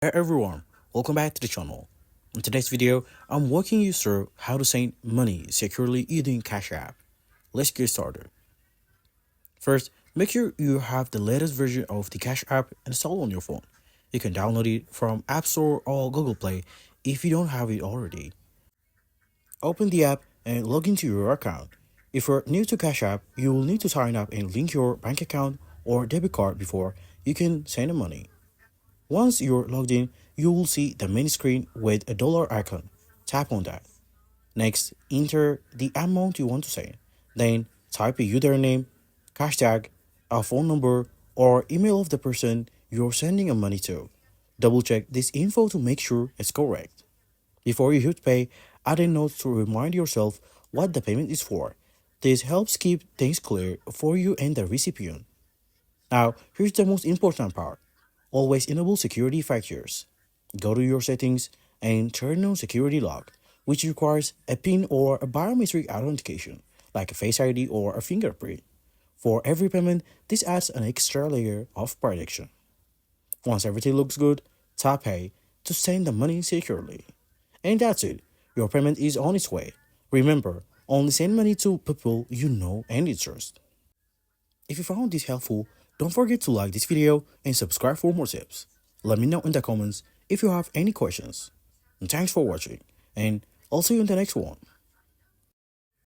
Hey everyone, welcome back to the channel. In today's video, I'm walking you through how to send money securely using Cash App. Let's get started. First, make sure you have the latest version of the Cash App installed on your phone. You can download it from App Store or Google Play if you don't have it already. Open the app and log into your account. If you're new to Cash App, you will need to sign up and link your bank account or debit card before you can send the money. Once you're logged in, you will see the main screen with a dollar icon. Tap on that. Next, enter the amount you want to send. Then, type a username, hashtag, a phone number, or email of the person you're sending the money to. Double check this info to make sure it's correct. Before you hit pay, add a note to remind yourself what the payment is for. This helps keep things clear for you and the recipient. Now, here's the most important part. Always enable security factors. Go to your settings and turn on security lock, which requires a PIN or a biometric authentication, like a Face ID or a fingerprint. For every payment, this adds an extra layer of protection. Once everything looks good, tap Pay to send the money securely. And that's it. Your payment is on its way. Remember, only send money to people you know and trust. If you found this helpful, don't forget to like this video and subscribe for more tips. Let me know in the comments if you have any questions. And thanks for watching, and I'll see you in the next one.